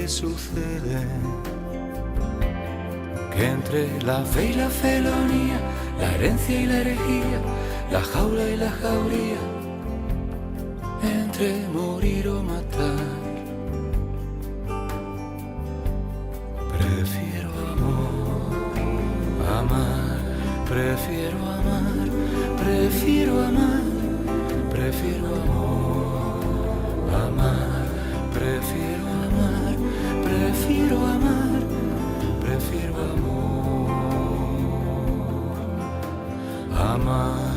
que sucede, que entre la fe y la felonía, la herencia y la herejía, la jaula y la jauría, entre morir o matar, prefiero amar, prefiero amar, prefiero amar, prefiero amar, prefiero amar, prefiero amar, prefiero amar.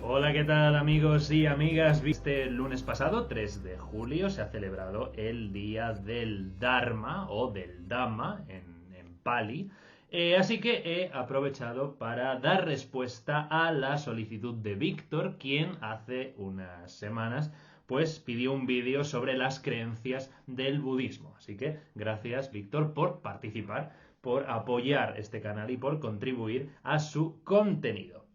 Hola, ¿qué tal amigos y amigas? Viste, el lunes pasado, 3 de julio, se ha celebrado el Día del Dharma o del Dhamma en Pali. Así que he aprovechado para dar respuesta a la solicitud de Víctor, quien hace unas semanas pues pidió un vídeo sobre las creencias del budismo. Así que gracias, Víctor, por participar, por apoyar este canal y por contribuir a su contenido.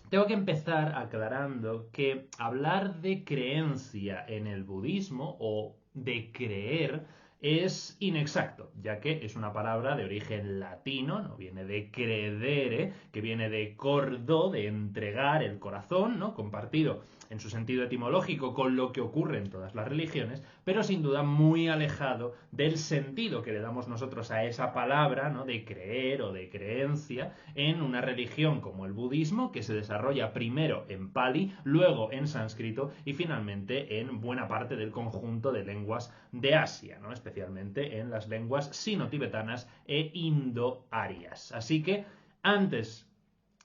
Tengo que empezar aclarando que hablar de creencia en el budismo o de creer es inexacto, ya que es una palabra de origen latino, no viene de credere, que viene de cordo, de entregar el corazón, ¿no? Compartido en su sentido etimológico con lo que ocurre en todas las religiones, pero sin duda muy alejado del sentido que le damos nosotros a esa palabra, ¿no? De creer o de creencia en una religión como el budismo, que se desarrolla primero en Pali, luego en sánscrito y finalmente en buena parte del conjunto de lenguas de Asia, ¿no? Especialmente en las lenguas sino-tibetanas e indo-arias. Así que antes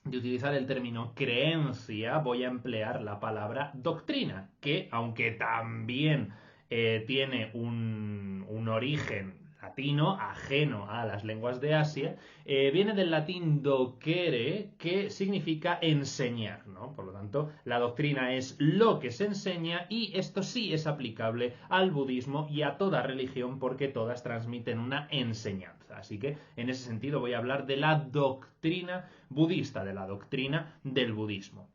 de utilizar el término creencia, voy a emplear la palabra doctrina, que aunque también tiene un origen latino ajeno a las lenguas de Asia, viene del latín docere, que significa enseñar, ¿no? Por lo tanto, la doctrina es lo que se enseña y esto sí es aplicable al budismo y a toda religión porque todas transmiten una enseñanza. Así que en ese sentido voy a hablar de la doctrina budista, de la doctrina del budismo.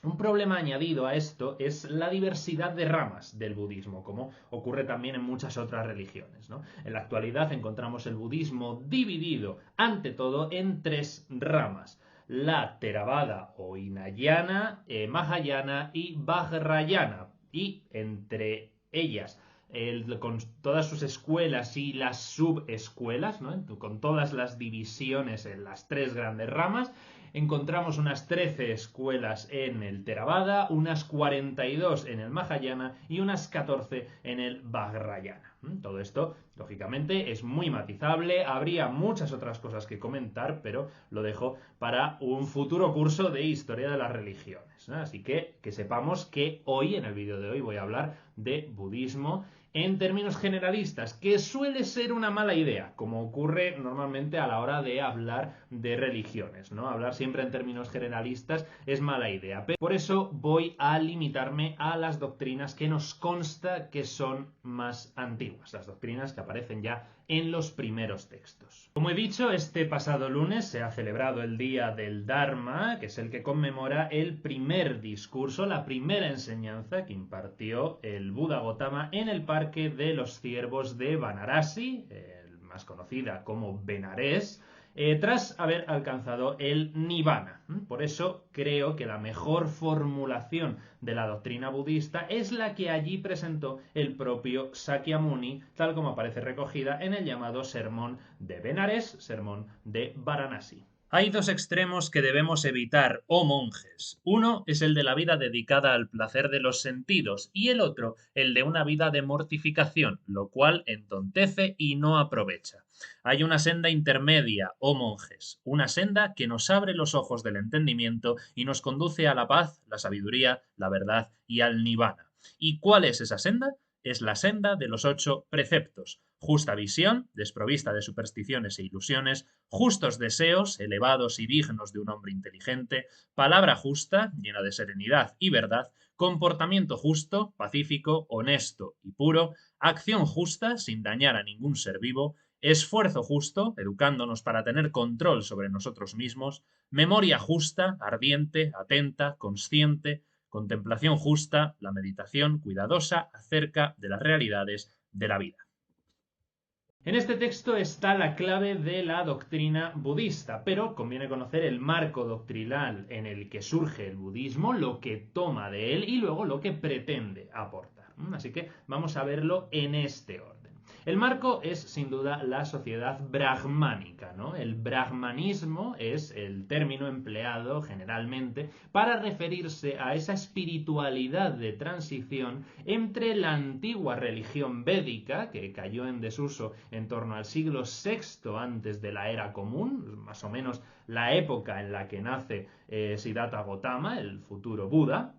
Un problema añadido a esto es la diversidad de ramas del budismo, como ocurre también en muchas otras religiones, ¿no? En la actualidad encontramos el budismo dividido, ante todo, en 3 ramas: la Theravada o Hinayana, Mahayana y Vajrayana, y entre ellas con todas sus escuelas y las subescuelas, ¿no? Con todas las divisiones en las 3 grandes ramas, encontramos unas 13 escuelas en el Theravada, unas 42 en el Mahayana y unas 14 en el Vajrayana. Todo esto, lógicamente, es muy matizable, habría muchas otras cosas que comentar, pero lo dejo para un futuro curso de historia de las religiones, ¿no? Así que sepamos que hoy, en el vídeo de hoy, voy a hablar de budismo en términos generalistas, que suele ser una mala idea, como ocurre normalmente a la hora de hablar de religiones, ¿no? Hablar siempre en términos generalistas es mala idea. Por eso voy a limitarme a las doctrinas que nos consta que son más antiguas, las doctrinas que aparecen ya en los primeros textos. Como he dicho, este pasado lunes se ha celebrado el Día del Dharma, que es el que conmemora el primer discurso, la primera enseñanza que impartió el Buda Gotama en el Parque de los Ciervos de Varanasi, más conocida como Benares, tras haber alcanzado el Nibbana. Por eso creo que la mejor formulación de la doctrina budista es la que allí presentó el propio Sakyamuni, tal como aparece recogida en el llamado Sermón de Benares, Sermón de Varanasi. Hay 2 extremos que debemos evitar, oh monjes. Uno es el de la vida dedicada al placer de los sentidos y el otro el de una vida de mortificación, lo cual entontece y no aprovecha. Hay una senda intermedia, oh monjes, una senda que nos abre los ojos del entendimiento y nos conduce a la paz, la sabiduría, la verdad y al nirvana. ¿Y cuál es esa senda? Es la senda de los 8 preceptos: justa visión, desprovista de supersticiones e ilusiones; justos deseos, elevados y dignos de un hombre inteligente; palabra justa, llena de serenidad y verdad; comportamiento justo, pacífico, honesto y puro; acción justa, sin dañar a ningún ser vivo; esfuerzo justo, educándonos para tener control sobre nosotros mismos, memoria justa, ardiente, atenta, consciente, contemplación justa, la meditación cuidadosa acerca de las realidades de la vida. En este texto está la clave de la doctrina budista, pero conviene conocer el marco doctrinal en el que surge el budismo, lo que toma de él y luego lo que pretende aportar. Así que vamos a verlo en este orden. El marco es sin duda la sociedad brahmánica, ¿no? El brahmanismo es el término empleado generalmente para referirse a esa espiritualidad de transición entre la antigua religión védica, que cayó en desuso en torno al siglo VI antes de la era común, más o menos la época en la que nace Siddhartha Gautama, el futuro Buda,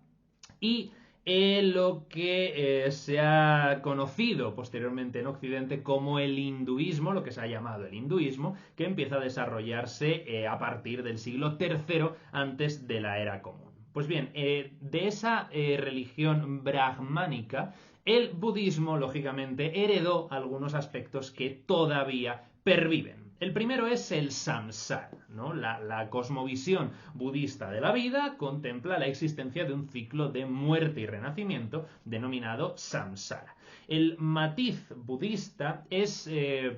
y lo que se ha conocido posteriormente en Occidente como el hinduismo, lo que se ha llamado el hinduismo, que empieza a desarrollarse a partir del siglo III antes de la era común. Pues bien, de esa religión brahmánica, el budismo, lógicamente, heredó algunos aspectos que todavía perviven. El primero es el samsara, ¿no? La cosmovisión budista de la vida contempla la existencia de un ciclo de muerte y renacimiento denominado samsara. El matiz budista es,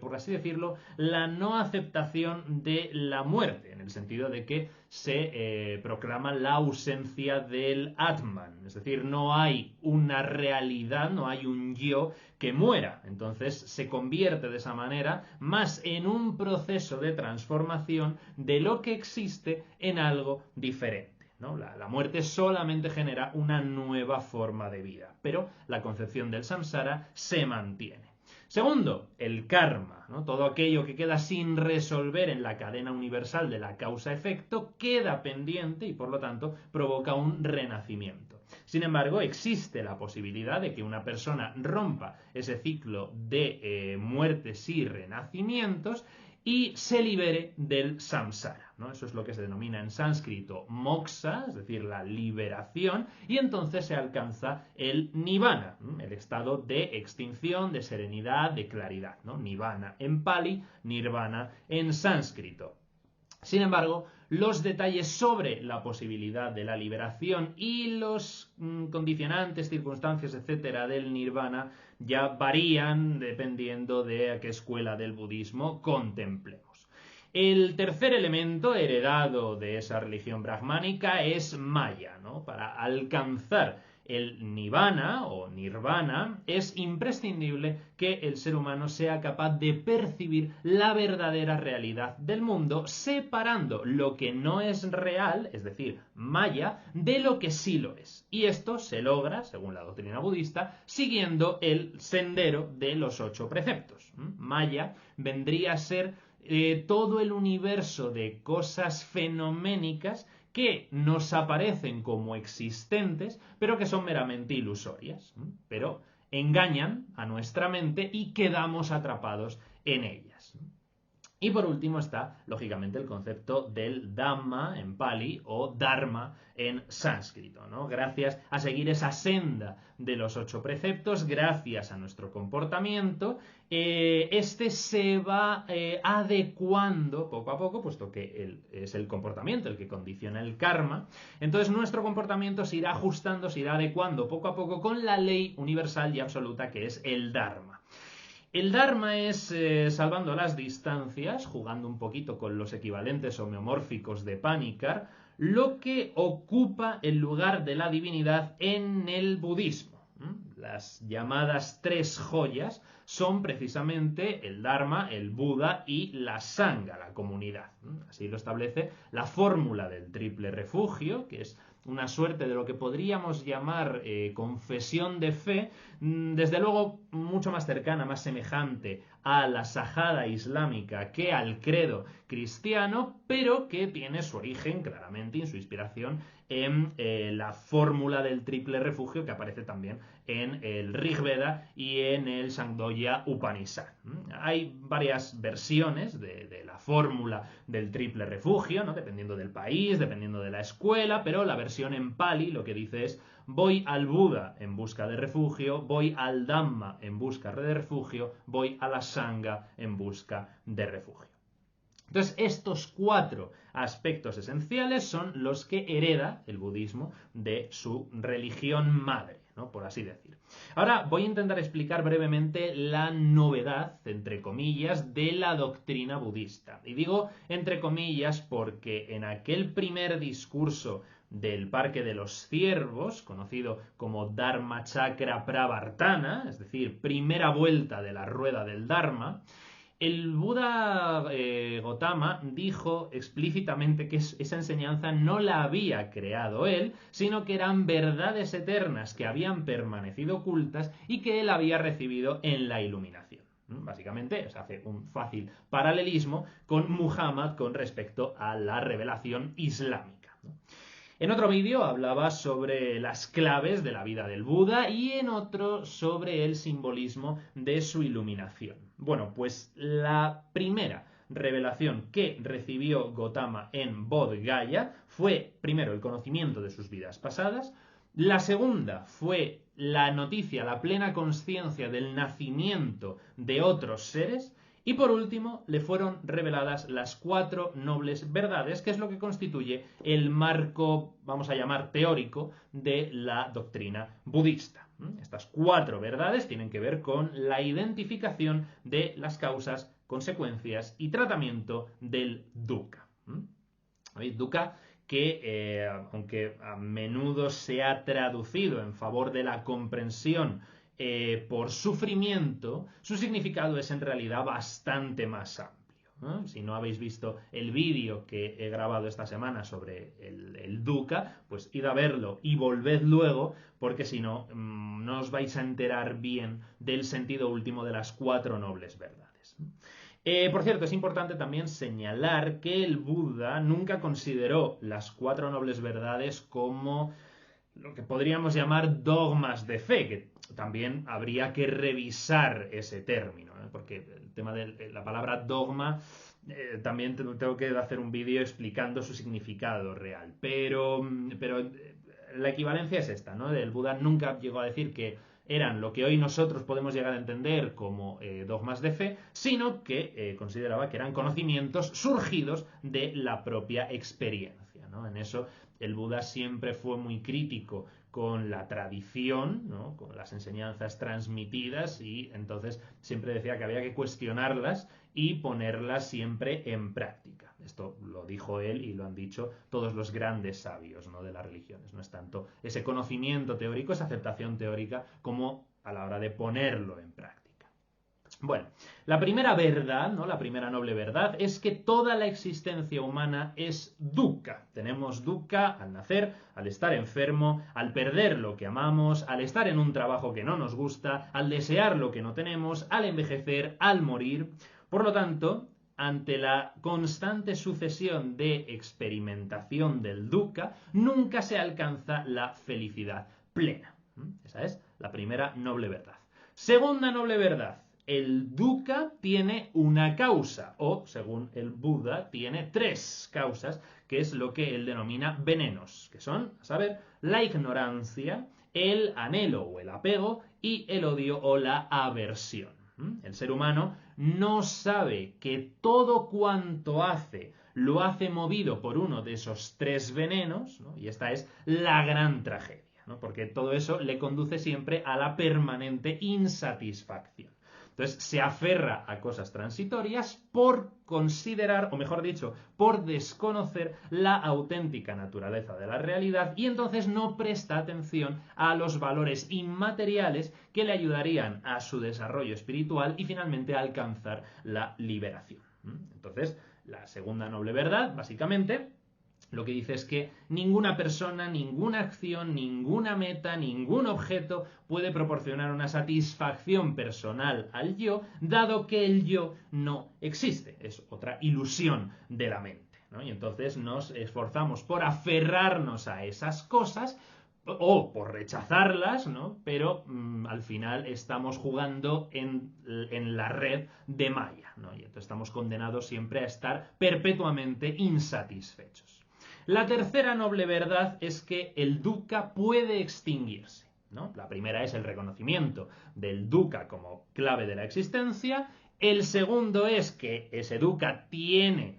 por así decirlo, la no aceptación de la muerte, en el sentido de que se proclama la ausencia del Atman, es decir, no hay una realidad, no hay un yo que muera. Entonces se convierte de esa manera más en un proceso de transformación de lo que existe en algo diferente, ¿no? La muerte solamente genera una nueva forma de vida, pero la concepción del samsara se mantiene. Segundo, el karma, ¿no? Todo aquello que queda sin resolver en la cadena universal de la causa-efecto queda pendiente y por lo tanto provoca un renacimiento. Sin embargo, existe la posibilidad de que una persona rompa ese ciclo de muertes y renacimientos y se libere del samsara, ¿no? Eso es lo que se denomina en sánscrito moksha, es decir, la liberación, y entonces se alcanza el nirvana, el estado de extinción, de serenidad, de claridad, ¿no? Nirvana en pali, nirvana en sánscrito. Sin embargo, los detalles sobre la posibilidad de la liberación y los condicionantes, circunstancias, etcétera, del nirvana ya varían dependiendo de a qué escuela del budismo contemplemos. El tercer elemento heredado de esa religión brahmánica es Maya, ¿no? Para alcanzar el nirvana o nirvana es imprescindible que el ser humano sea capaz de percibir la verdadera realidad del mundo, separando lo que no es real, es decir, Maya, de lo que sí lo es. Y esto se logra, según la doctrina budista, siguiendo el sendero de los 8 preceptos. Maya vendría a ser todo el universo de cosas fenoménicas que nos aparecen como existentes, pero que son meramente ilusorias, pero engañan a nuestra mente y quedamos atrapados en ellas. Y por último está, lógicamente, el concepto del Dhamma en Pali o Dharma en sánscrito, ¿no? Gracias a seguir esa senda de los 8 preceptos, gracias a nuestro comportamiento, este se va adecuando poco a poco, puesto que es el comportamiento el que condiciona el karma. Entonces nuestro comportamiento se irá ajustando, se irá adecuando poco a poco con la ley universal y absoluta que es el Dharma. El Dharma es, salvando las distancias, jugando un poquito con los equivalentes homeomórficos de Panikkar, lo que ocupa el lugar de la divinidad en el budismo. Las llamadas 3 joyas son precisamente el Dharma, el Buda y la Sangha, la comunidad. Así lo establece la fórmula del triple refugio, que es una suerte de lo que podríamos llamar confesión de fe, desde luego mucho más cercana, más semejante a la sajada islámica que al credo cristiano, pero que tiene su origen claramente y su inspiración en la fórmula del triple refugio que aparece también en el Rig Veda y en el Shandogya Upanishad. Hay varias versiones de la fórmula del triple refugio, ¿no? Dependiendo del país, dependiendo de la escuela, pero la versión en Pali lo que dice es voy al Buda en busca de refugio, voy al Dhamma en busca de refugio, voy a la Sangha en busca de refugio. Entonces, estos 4 aspectos esenciales son los que hereda el budismo de su religión madre, ¿no? Por así decir. Ahora voy a intentar explicar brevemente la novedad, entre comillas, de la doctrina budista. Y digo entre comillas porque en aquel primer discurso del Parque de los Ciervos, conocido como Dharmachakra Pravartana, es decir, primera vuelta de la rueda del Dharma, el Buda Gotama dijo explícitamente que esa enseñanza no la había creado él, sino que eran verdades eternas que habían permanecido ocultas y que él había recibido en la iluminación. Básicamente se hace un fácil paralelismo con Muhammad con respecto a la revelación islámica, ¿no? En otro vídeo hablaba sobre las claves de la vida del Buda y en otro sobre el simbolismo de su iluminación. Bueno, pues la primera revelación que recibió Gotama en Bodh Gaya fue, primero, el conocimiento de sus vidas pasadas. La segunda fue la noticia, la plena consciencia del nacimiento de otros seres. Y por último, le fueron reveladas las 4 nobles verdades, que es lo que constituye el marco, vamos a llamar, teórico de la doctrina budista. Estas 4 verdades tienen que ver con la identificación de las causas, consecuencias y tratamiento del dukkha. ¿Veis? Dukkha que, aunque a menudo se ha traducido en favor de la comprensión por sufrimiento, su significado es en realidad bastante más amplio, ¿no? Si no habéis visto el vídeo que he grabado esta semana sobre el dukkha, pues id a verlo y volved luego, porque si no, no os vais a enterar bien del sentido último de las 4 nobles verdades. Por cierto, es importante también señalar que el Buda nunca consideró las 4 nobles verdades como lo que podríamos llamar dogmas de fe, que también habría que revisar ese término, ¿eh? Porque el tema de la palabra dogma también tengo que hacer un vídeo explicando su significado real, pero la equivalencia es esta, ¿no? El Buda nunca llegó a decir que eran lo que hoy nosotros podemos llegar a entender como dogmas de fe, sino que consideraba que eran conocimientos surgidos de la propia experiencia, ¿no? En eso el Buda siempre fue muy crítico con la tradición, ¿no? Con las enseñanzas transmitidas, y entonces siempre decía que había que cuestionarlas y ponerlas siempre en práctica. Esto lo dijo él y lo han dicho todos los grandes sabios, ¿no? De las religiones. No es tanto ese conocimiento teórico, esa aceptación teórica, como a la hora de ponerlo en práctica. Bueno, la primera verdad, ¿no? La primera noble verdad es que toda la existencia humana es dukkha. Tenemos dukkha al nacer, al estar enfermo, al perder lo que amamos, al estar en un trabajo que no nos gusta, al desear lo que no tenemos, al envejecer, al morir. Por lo tanto, ante la constante sucesión de experimentación del dukkha, nunca se alcanza la felicidad plena. Esa es la primera noble verdad. Segunda noble verdad. El dukkha tiene una causa, o, según el Buda, tiene 3 causas, que es lo que él denomina venenos, que son, a saber, la ignorancia, el anhelo o el apego y el odio o la aversión. El ser humano no sabe que todo cuanto hace lo hace movido por uno de esos 3 venenos, ¿no? Y esta es la gran tragedia, ¿no? Porque todo eso le conduce siempre a la permanente insatisfacción. Entonces se aferra a cosas transitorias por considerar, o mejor dicho, por desconocer la auténtica naturaleza de la realidad, y entonces no presta atención a los valores inmateriales que le ayudarían a su desarrollo espiritual y finalmente a alcanzar la liberación. Entonces, la segunda noble verdad, básicamente, lo que dice es que ninguna persona, ninguna acción, ninguna meta, ningún objeto puede proporcionar una satisfacción personal al yo, dado que el yo no existe. Es otra ilusión de la mente, ¿no? Y entonces nos esforzamos por aferrarnos a esas cosas o por rechazarlas, ¿no? Pero al final estamos jugando en la red de Maya, ¿no? Y entonces estamos condenados siempre a estar perpetuamente insatisfechos. La tercera noble verdad es que el dukkha puede extinguirse, ¿no? La primera es el reconocimiento del dukkha como clave de la existencia. El segundo es que ese dukkha tiene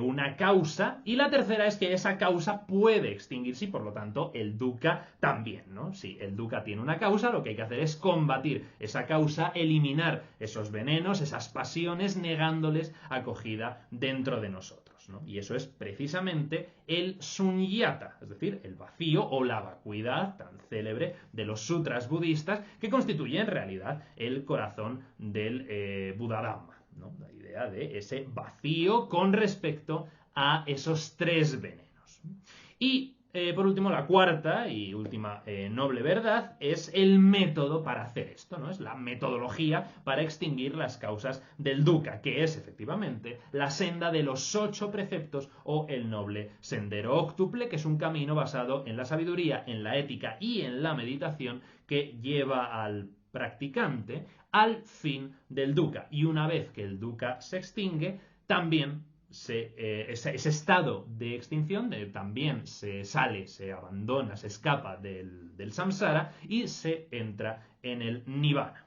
una causa, y la tercera es que esa causa puede extinguirse y por lo tanto el dukkha también, ¿no? Si el dukkha tiene una causa, lo que hay que hacer es combatir esa causa, eliminar esos venenos, esas pasiones, negándoles acogida dentro de nosotros, ¿no? Y eso es precisamente el sunyata, es decir, el vacío o la vacuidad tan célebre de los sutras budistas, que constituye en realidad el corazón del Buddha-dhamma, ¿no? La idea de ese vacío con respecto a esos tres venenos. Y por último, la cuarta y última noble verdad es el método para hacer esto, ¿no? Es la metodología para extinguir las causas del dukkha, que es efectivamente la senda de los 8 preceptos o el noble sendero óctuple, que es un camino basado en la sabiduría, en la ética y en la meditación que lleva al practicante al fin del dukkha. Y una vez que el dukkha se extingue, también ese estado de extinción también se sale, se abandona, se escapa del samsara y se entra en el nirvana.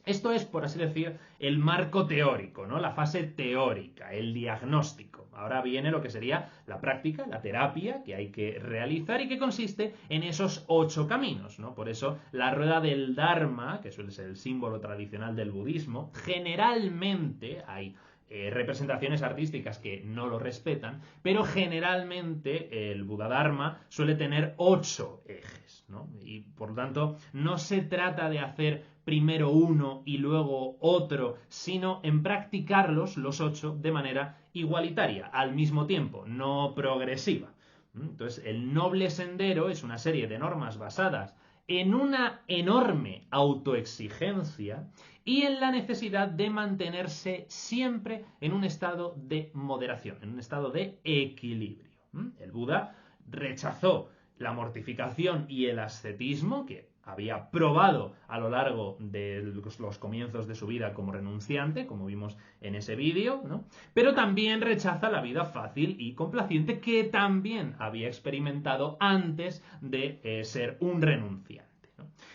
Esto es, por así decir, el marco teórico, ¿no? La fase teórica, el diagnóstico. Ahora viene lo que sería la práctica, la terapia que hay que realizar y que consiste en esos 8 caminos, ¿no? Por eso la rueda del Dharma, que suele ser el símbolo tradicional del budismo, generalmente hay representaciones artísticas que no lo respetan, pero generalmente el Buddha Dharma suele tener 8 ejes, ¿no? Y por lo tanto no se trata de hacer primero uno y luego otro, sino en practicarlos los 8 de manera igualitaria, al mismo tiempo, no progresiva. Entonces, el noble sendero es una serie de normas basadas en una enorme autoexigencia y en la necesidad de mantenerse siempre en un estado de moderación, en un estado de equilibrio. El Buda rechazó la mortificación y el ascetismo, que había probado a lo largo de los comienzos de su vida como renunciante, como vimos en ese vídeo, ¿no? Pero también rechaza la vida fácil y complaciente que también había experimentado antes de ser un renunciante.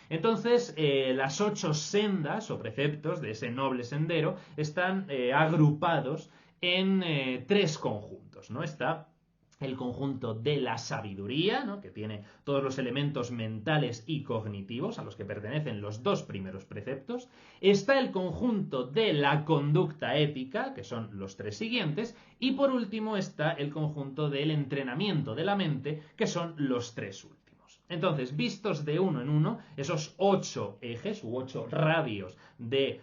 Entonces, las 8 sendas o preceptos de ese noble sendero están agrupados en 3 conjuntos, ¿no? Está el conjunto de la sabiduría, ¿no? Que tiene todos los elementos mentales y cognitivos a los que pertenecen los 2 primeros preceptos. Está el conjunto de la conducta ética, que son los 3 siguientes. Y por último está el conjunto del entrenamiento de la mente, que son los 3 últimos. Entonces, vistos de uno en uno, esos 8 ejes u 8 radios del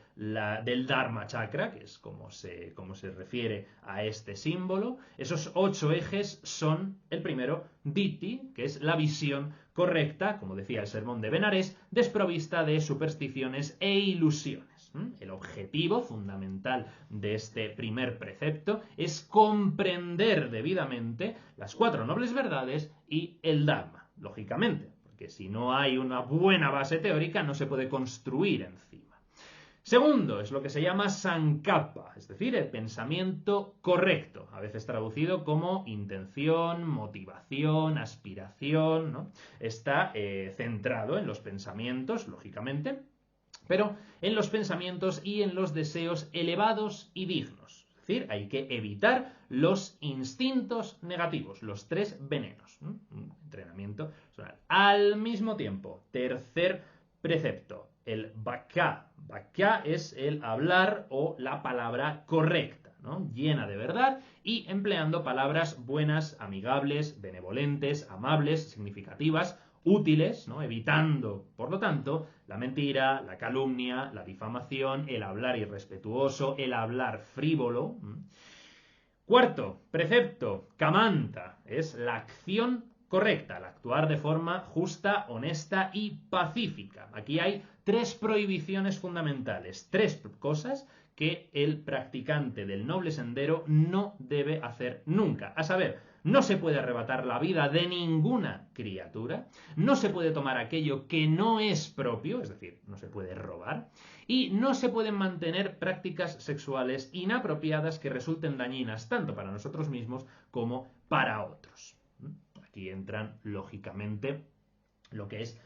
Dharma Chakra, que es como se refiere a este símbolo, esos 8 ejes son, el primero, Ditti, que es la visión correcta, como decía el sermón de Benarés, desprovista de supersticiones e ilusiones. El objetivo fundamental de este primer precepto es comprender debidamente las 4 nobles verdades y el Dharma. Lógicamente, porque si no hay una buena base teórica no se puede construir encima. Segundo, es lo que se llama sankappa, es decir, el pensamiento correcto, a veces traducido como intención, motivación, aspiración, ¿no? Está centrado en los pensamientos, lógicamente, pero en los pensamientos y en los deseos elevados y dignos. Es decir, hay que evitar los instintos negativos, los 3 venenos. Un entrenamiento personal. Al mismo tiempo, tercer precepto, el vakya. Vakya es el hablar o la palabra correcta, ¿no? Llena de verdad y empleando palabras buenas, amigables, benevolentes, amables, significativas, útiles, ¿no? Evitando, por lo tanto, la mentira, la calumnia, la difamación, el hablar irrespetuoso, el hablar frívolo. Cuarto precepto, kamanta, es la acción correcta, el actuar de forma justa, honesta y pacífica. Aquí hay 3 prohibiciones fundamentales, 3 cosas que el practicante del noble sendero no debe hacer nunca. A saber, no se puede arrebatar la vida de ninguna criatura, no se puede tomar aquello que no es propio, es decir, no se puede robar, y no se pueden mantener prácticas sexuales inapropiadas que resulten dañinas tanto para nosotros mismos como para otros. aquí entran, lógicamente, lo que es,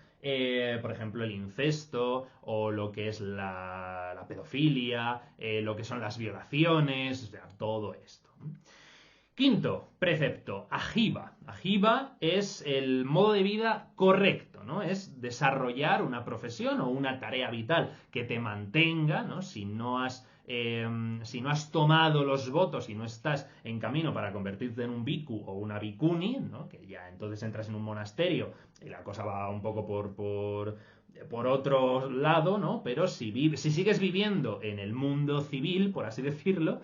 por ejemplo, el incesto, o lo que es la pedofilia, lo que son las violaciones, o sea, todo esto. Quinto precepto, ajiva. Ajiva es el modo de vida correcto, ¿no? Es desarrollar una profesión o una tarea vital que te mantenga, ¿no? Si no has tomado los votos y no estás en camino para convertirte en un bhikkhu o una bhikkhuni, ¿no? Que ya entonces entras en un monasterio y la cosa va un poco por otro lado, ¿no? Pero si sigues viviendo en el mundo civil, por así decirlo,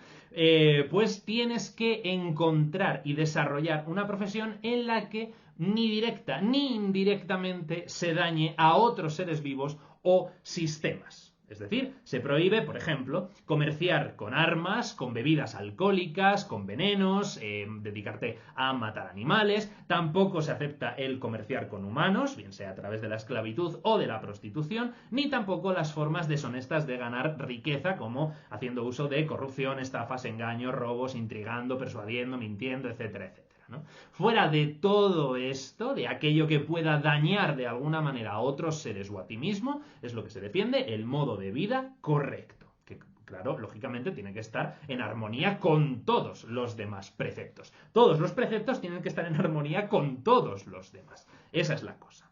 pues tienes que encontrar y desarrollar una profesión en la que ni directa ni indirectamente se dañe a otros seres vivos o sistemas. Es decir, se prohíbe, por ejemplo, comerciar con armas, con bebidas alcohólicas, con venenos, dedicarte a matar animales. Tampoco se acepta el comerciar con humanos, bien sea a través de la esclavitud o de la prostitución, ni tampoco las formas deshonestas de ganar riqueza, como haciendo uso de corrupción, estafas, engaños, robos, intrigando, persuadiendo, mintiendo, etcétera, etcétera, ¿no? Fuera de todo esto, de aquello que pueda dañar de alguna manera a otros seres o a ti mismo, es lo que se defiende el modo de vida correcto, que claro, lógicamente tiene que estar en armonía con todos los demás preceptos. Todos los preceptos tienen que estar en armonía con todos los demás. Esa es la cosa.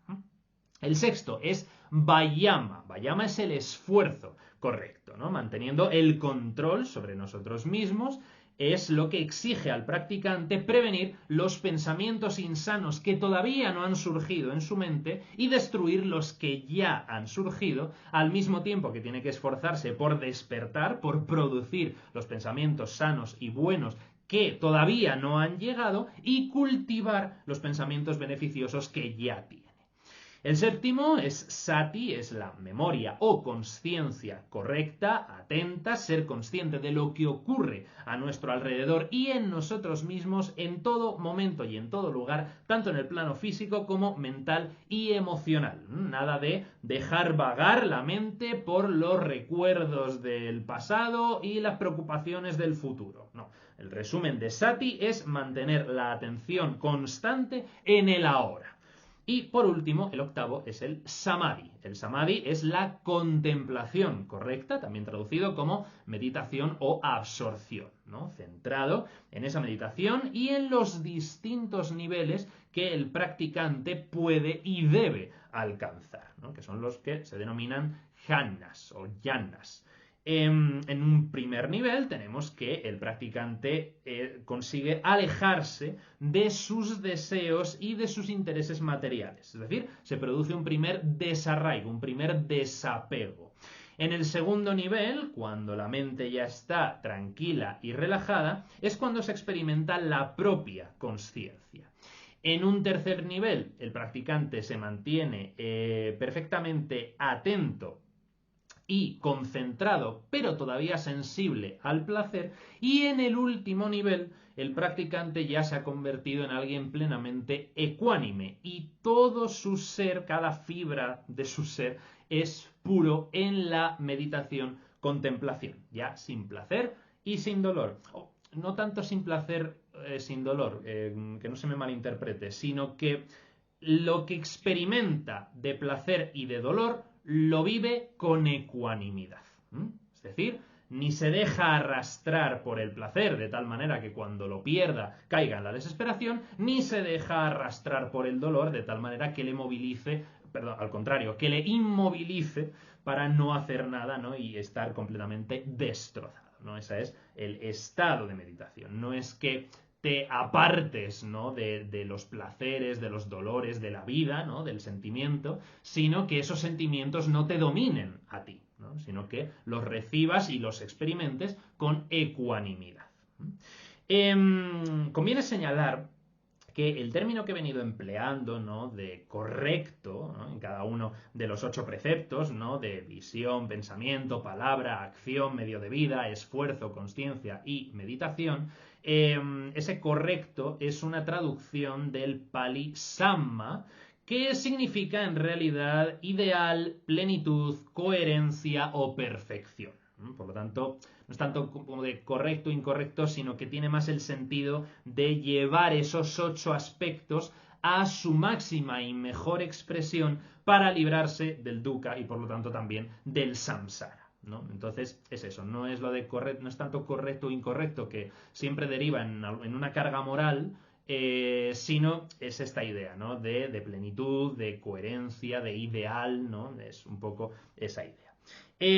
El sexto es vayama. Vayama es el esfuerzo correcto, ¿no? Manteniendo el control sobre nosotros mismos. Es lo que exige al practicante prevenir los pensamientos insanos que todavía no han surgido en su mente y destruir los que ya han surgido, al mismo tiempo que tiene que esforzarse por despertar, por producir los pensamientos sanos y buenos que todavía no han llegado y cultivar los pensamientos beneficiosos que ya tiene. El séptimo es sati, es la memoria o consciencia correcta, atenta, ser consciente de lo que ocurre a nuestro alrededor y en nosotros mismos en todo momento y en todo lugar, tanto en el plano físico como mental y emocional. Nada de dejar vagar la mente por los recuerdos del pasado y las preocupaciones del futuro. No, el resumen de sati es mantener la atención constante en el ahora. Y por último, el octavo es el samadhi. El samadhi es la contemplación correcta, también traducido como meditación o absorción, ¿no? Centrado en esa meditación y en los distintos niveles que el practicante puede y debe alcanzar, ¿no? Que son los que se denominan jhanas o yanas. En un primer nivel tenemos que el practicante consigue alejarse de sus deseos y de sus intereses materiales. Es decir, se produce un primer desarraigo, un primer desapego. En el segundo nivel, cuando la mente ya está tranquila y relajada, es cuando se experimenta la propia consciencia. En un tercer nivel, el practicante se mantiene perfectamente atento y concentrado, pero todavía sensible al placer, y en el último nivel el practicante ya se ha convertido en alguien plenamente ecuánime y todo su ser, cada fibra de su ser es puro en la meditación contemplación, ya sin placer y sin dolor. No tanto sin placer, sin dolor, que no se me malinterprete, sino que lo que experimenta de placer y de dolor lo vive con ecuanimidad. Es decir, ni se deja arrastrar por el placer de tal manera que cuando lo pierda caiga en la desesperación, ni se deja arrastrar por el dolor de tal manera que le movilice, perdón, al contrario, que le inmovilice para no hacer nada, ¿no? Y estar completamente destrozado, ¿no? Ese es el estado de meditación. No es que te apartes, ¿no? de los placeres, de los dolores, de la vida, ¿no? Del sentimiento, sino que esos sentimientos no te dominen a ti, ¿no? Sino que los recibas y los experimentes con ecuanimidad. Conviene señalar que el término que he venido empleando, ¿no? De correcto, ¿no? En cada uno de los 8 preceptos, ¿no? De visión, pensamiento, palabra, acción, medio de vida, esfuerzo, consciencia y meditación, ese correcto es una traducción del Pali Samma, que significa en realidad ideal, plenitud, coherencia o perfección. Por lo tanto, no es tanto como de correcto o incorrecto, sino que tiene más el sentido de llevar esos 8 aspectos a su máxima y mejor expresión para librarse del dukkha y por lo tanto también del samsara, ¿no? Entonces es eso, no es lo de correcto, no es tanto correcto o incorrecto, que siempre deriva en una carga moral, sino es esta idea, ¿no? De plenitud, de coherencia, de ideal, ¿no? Es un poco esa idea.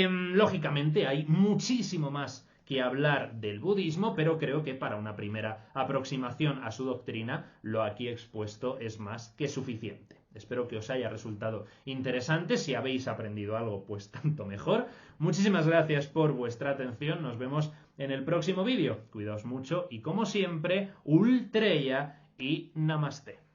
Lógicamente hay muchísimo más que hablar del budismo, pero creo que para una primera aproximación a su doctrina, lo aquí expuesto es más que suficiente. Espero que os haya resultado interesante. Si habéis aprendido algo, pues tanto mejor. Muchísimas gracias por vuestra atención. Nos vemos en el próximo vídeo. Cuidaos mucho y, como siempre, Ultreya y Namaste.